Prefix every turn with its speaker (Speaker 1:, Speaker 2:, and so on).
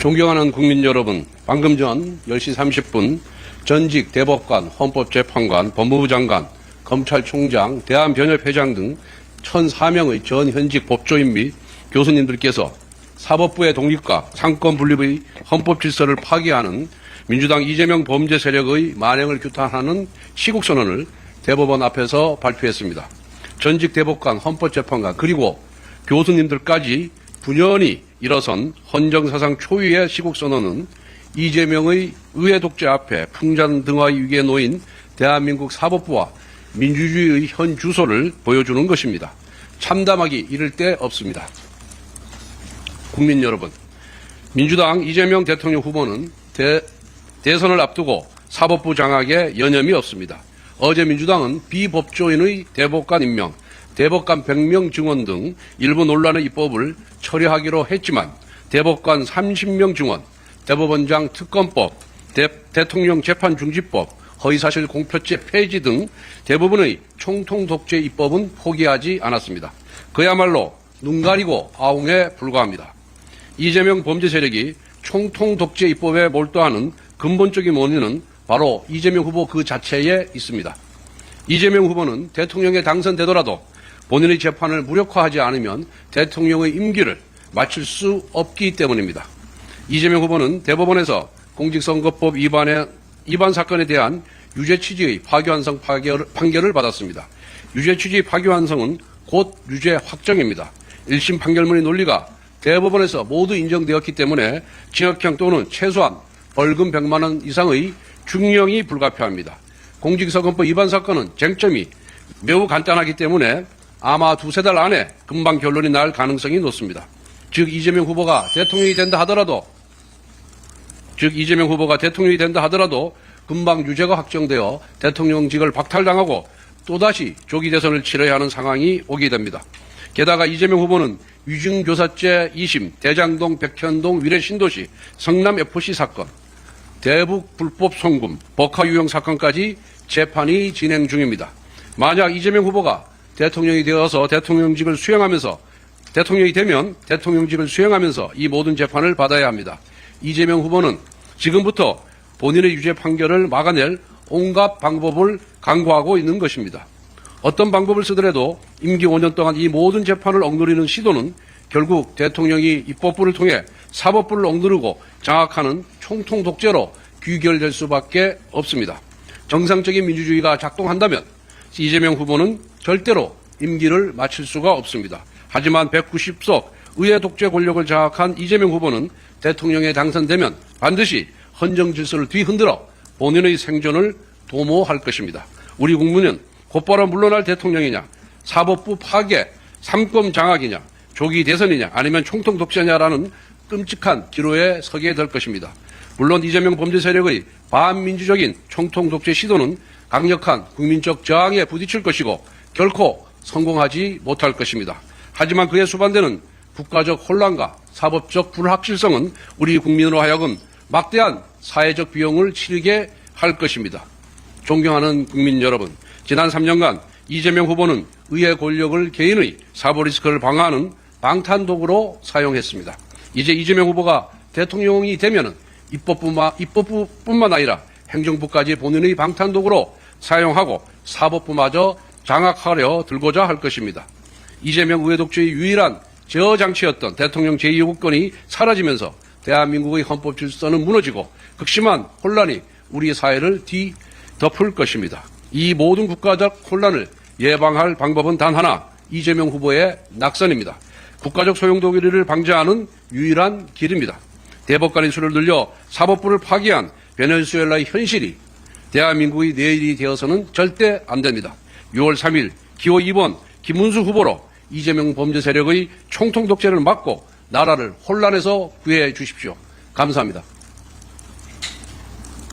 Speaker 1: 존경하는 국민 여러분, 방금 전 10시 30분 전직 대법관, 헌법재판관, 법무부 장관, 검찰총장, 대한변협회장 등 1,004명의 전 현직 법조인 및 교수님들께서 사법부의 독립과 상권 분립의 헌법 질서를 파괴하는 민주당 이재명 범죄 세력의 만행을 규탄하는 시국선언을 대법원 앞에서 발표했습니다. 전직 대법관, 헌법재판관 그리고 교수님들까지 분연히 일어선 헌정사상 초유의 시국선언은 이재명의 의회 독재 앞에 풍잔등화의 위기에 놓인 대한민국 사법부와 민주주의의 현 주소를 보여주는 것입니다. 참담하기 이를 데 없습니다. 국민 여러분, 민주당 이재명 대통령 후보는 대선을 앞두고 사법부 장악에 여념이 없습니다. 어제 민주당은 비법조인의 대법관 임명, 대법관 100명 증원 등 일부 논란의 입법을 처리하기로 했지만 대법관 30명 증원, 대법원장 특검법, 대통령 재판중지법, 허위사실 공표죄 폐지 등 대부분의 총통독재 입법은 포기하지 않았습니다. 그야말로 눈 가리고 아웅에 불과합니다. 이재명 범죄 세력이 총통독재 입법에 몰두하는 근본적인 원인은 바로 이재명 후보 그 자체에 있습니다. 이재명 후보는 대통령에 당선되더라도 본인의 재판을 무력화하지 않으면 대통령의 임기를 마칠 수 없기 때문입니다. 이재명 후보는 대법원에서 공직선거법 위반 사건에 대한 유죄 취지의 파기환송 판결을 받았습니다. 유죄 취지 파기환송은 곧 유죄 확정입니다. 1심 판결문의 논리가 대법원에서 모두 인정되었기 때문에 징역형 또는 최소한 벌금 100만 원 이상의 중형이 불가피합니다. 공직선거법 위반 사건은 쟁점이 매우 간단하기 때문에 아마 두세 달 안에 금방 결론이 날 가능성이 높습니다. 즉 이재명 후보가 대통령이 된다 하더라도 금방 유죄가 확정되어 대통령직을 박탈당하고 또다시 조기 대선을 치러야 하는 상황이 오게 됩니다. 게다가 이재명 후보는 위증교사죄 2심, 대장동, 백현동, 위례 신도시, 성남 FC 사건, 대북 불법 송금, 버카 유형 사건까지 재판이 진행 중입니다. 만약 이재명 후보가 대통령이 되어서 대통령이 되면 대통령직을 수행하면서 이 모든 재판을 받아야 합니다. 이재명 후보는 지금부터 본인의 유죄 판결을 막아낼 온갖 방법을 강구하고 있는 것입니다. 어떤 방법을 쓰더라도 임기 5년 동안 이 모든 재판을 억누르는 시도는 결국 대통령이 입법부를 통해 사법부를 억누르고 장악하는 총통 독재로 귀결될 수밖에 없습니다. 정상적인 민주주의가 작동한다면 이재명 후보는 절대로 임기를 마칠 수가 없습니다. 하지만 190석 의회 독재 권력을 장악한 이재명 후보는 대통령에 당선되면 반드시 헌정 질서를 뒤흔들어 본인의 생존을 도모할 것입니다. 우리 국민은 곧바로 물러날 대통령이냐, 사법부 파괴, 삼권 장악이냐, 조기 대선이냐, 아니면 총통 독재냐라는 끔찍한 기로에 서게 될 것입니다. 물론 이재명 범죄 세력의 반민주적인 총통 독재 시도는 강력한 국민적 저항에 부딪힐 것이고 결코 성공하지 못할 것입니다. 하지만 그에 수반되는 국가적 혼란과 사법적 불확실성은 우리 국민으로 하여금 막대한 사회적 비용을 치르게 할 것입니다. 존경하는 국민 여러분, 지난 3년간 이재명 후보는 의회 권력을 개인의 사법 리스크를 방어하는 방탄도구로 사용했습니다. 이제 이재명 후보가 대통령이 되면 입법부뿐만 아니라 행정부까지 본인의 방탄도구로 사용하고 사법부마저 장악하려 들고자 할 것입니다. 이재명 의회 독재의 유일한 제어 장치였던 대통령 제2호권이 사라지면서 대한민국의 헌법 질서는 무너지고 극심한 혼란이 우리 사회를 뒤덮을 것입니다. 이 모든 국가적 혼란을 예방할 방법은 단 하나, 이재명 후보의 낙선입니다. 국가적 소용돌이를 방지하는 유일한 길입니다. 대법관의 수를 늘려 사법부를 파기한 베네수엘라의 현실이 대한민국의 내일이 되어서는 절대 안 됩니다. 6월 3일 기호 2번 김문수 후보로 이재명 범죄 세력의 총통 독재를 막고 나라를 혼란에서 구해 주십시오. 감사합니다.